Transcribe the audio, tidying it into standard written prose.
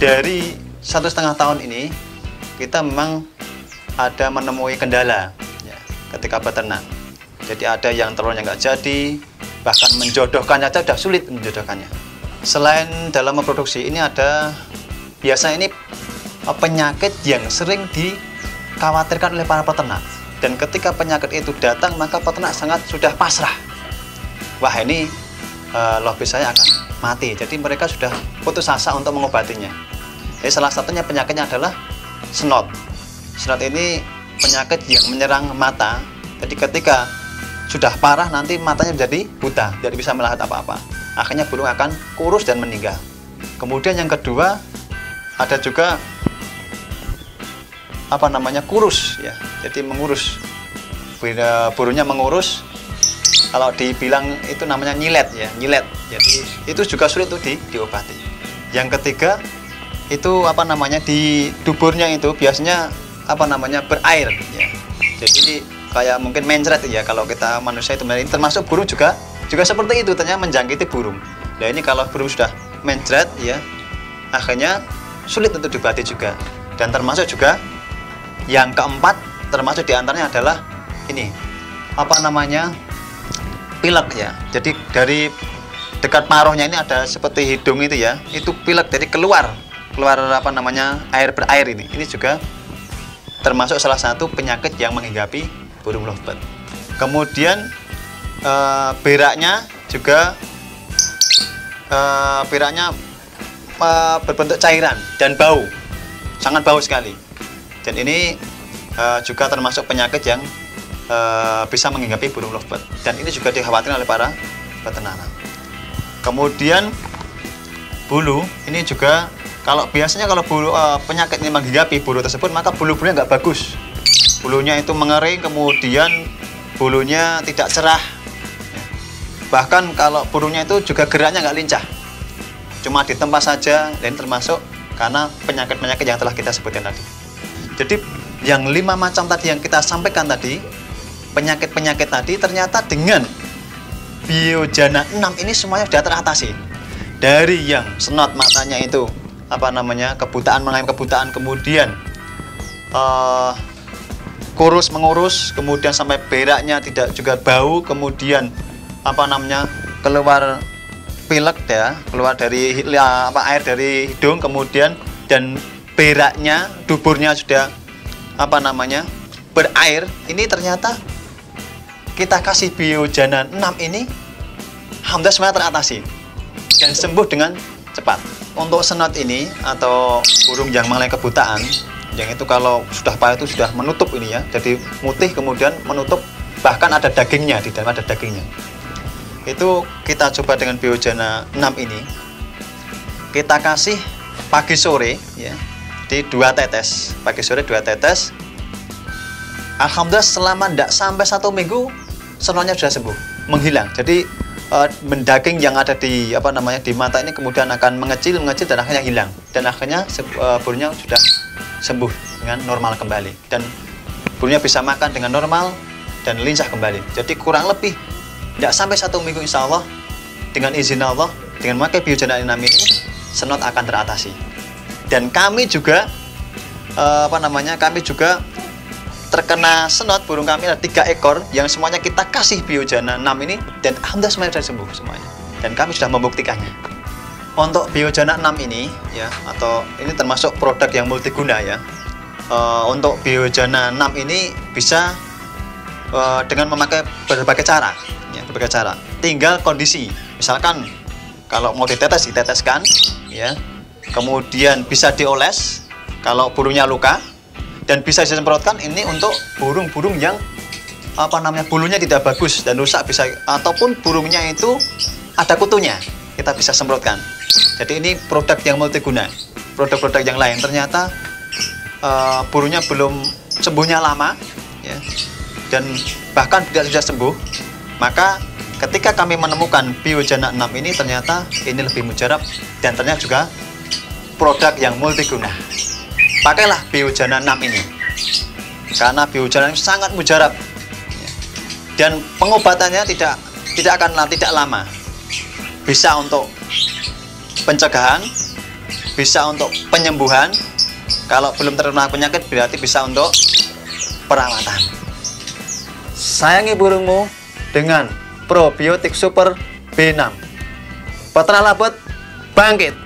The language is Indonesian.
dari 1,5 tahun ini kita memang ada menemui kendala ya, ketika beternak. Jadi ada yang telurnya nggak jadi, bahkan menjodohkannya aja sudah sulit menjodohkannya. Selain dalam memproduksi, ini ada biasanya ini penyakit yang sering dikhawatirkan oleh para peternak. Dan ketika penyakit itu datang, maka peternak sangat sudah pasrah. Wah, ini lobis saya akan mati. Jadi mereka sudah putus asa untuk mengobatinya. Jadi salah satunya penyakitnya adalah snot. Snot ini penyakit yang menyerang mata. Jadi ketika sudah parah, nanti matanya menjadi buta, jadi bisa melihat apa-apa. Akhirnya burung akan kurus dan meninggal. Kemudian yang kedua, ada juga kurus ya. Jadi mengurus. Burungnya mengurus. Kalau dibilang itu namanya nyilet ya, nyilet. Jadi itu juga sulit untuk diobati. Yang ketiga itu di duburnya itu biasanya berair ya. Jadi kayak mungkin mencret ya, kalau kita manusia itu ini termasuk burung juga seperti itu, ternyata menjangkiti burung. Nah ini kalau burung sudah mencret ya, akhirnya sulit untuk diobati juga. Dan termasuk juga yang keempat, termasuk diantaranya adalah ini pilek ya. Jadi dari dekat paruhnya ini ada seperti hidung itu ya, itu pilek, jadi keluar air berair ini. Ini juga termasuk salah satu penyakit yang menghinggapi burung lovebird. Kemudian beraknya juga berbentuk cairan dan bau, sangat bau sekali. Dan ini juga termasuk penyakit yang bisa menghinggapi burung lovebird. Dan ini juga dikhawatirkan oleh para peternak. Kemudian bulu, ini juga biasanya kalau bulu penyakit ini menghinggapi bulu tersebut, maka bulu-bulunya nggak bagus. Bulunya itu mengering, kemudian bulunya tidak cerah. Bahkan kalau burungnya itu juga geraknya nggak lincah, cuma di tempat saja. Dan termasuk karena penyakit-penyakit yang telah kita sebutkan tadi. Jadi yang 5 macam tadi yang kita sampaikan tadi, penyakit-penyakit tadi, ternyata dengan Biojana 6 ini semuanya sudah teratasi. Dari yang snot matanya itu kebutaan, mengalami kebutaan, kemudian kurus mengurus, kemudian sampai beraknya tidak juga bau, kemudian keluar pilek ya, keluar dari air dari hidung, kemudian dan beraknya, duburnya sudah berair. Ini ternyata kita kasih Biojana 6 ini alhamdulillah semuanya teratasi dan sembuh dengan cepat. Untuk snot ini atau burung yang mengalami kebutaan, yang itu kalau sudah parah itu sudah menutup ini ya, jadi putih kemudian menutup, bahkan ada dagingnya, di dalam ada dagingnya. Itu kita coba dengan Biojana 6 ini, kita kasih pagi sore ya, di 2 tetes, pagi sore 2 tetes. Alhamdulillah selama tidak sampai 1 minggu snotnya sudah sembuh, menghilang. Jadi daging yang ada di di mata ini kemudian akan mengecil dan akhirnya hilang, dan akhirnya burungnya sudah sembuh dengan normal kembali, dan burungnya bisa makan dengan normal dan lincah kembali. Jadi kurang lebih tidak sampai 1 minggu, insya Allah dengan izin Allah, dengan memakai Biojana 6 ini snot akan teratasi. Dan kami juga kami juga terkena snot, burung kami ada 3 ekor yang semuanya kita kasih Biojana 6 ini, dan alhamdulillah semuanya sudah sembuh semuanya, dan kami sudah membuktikannya. Untuk Biojana 6 ini ya, atau ini termasuk produk yang multiguna ya. Untuk Biojana 6 ini bisa dengan memakai berbagai cara ya, berbagai cara. Tinggal kondisi, misalkan kalau mau diteteskan ya, kemudian bisa dioles kalau burungnya luka, dan bisa disemprotkan ini untuk burung-burung yang bulunya tidak bagus dan rusak, bisa, ataupun burungnya itu ada kutunya, kita bisa semprotkan. Jadi ini produk yang multiguna. Produk-produk yang lain ternyata burungnya belum sembuhnya lama ya, dan bahkan tidak sudah sembuh. Maka ketika kami menemukan Biojana 6 ini, ternyata ini lebih mujarab dan ternyata juga produk yang multiguna. Pakailah Biojana 6 ini, karena Biojana ini sangat mujarab dan pengobatannya tidak lama. Bisa untuk pencegahan, bisa untuk penyembuhan. Kalau belum terkena penyakit berarti bisa untuk perawatan. Sayangi burungmu dengan probiotik super B6. Peternak Labot bangkit.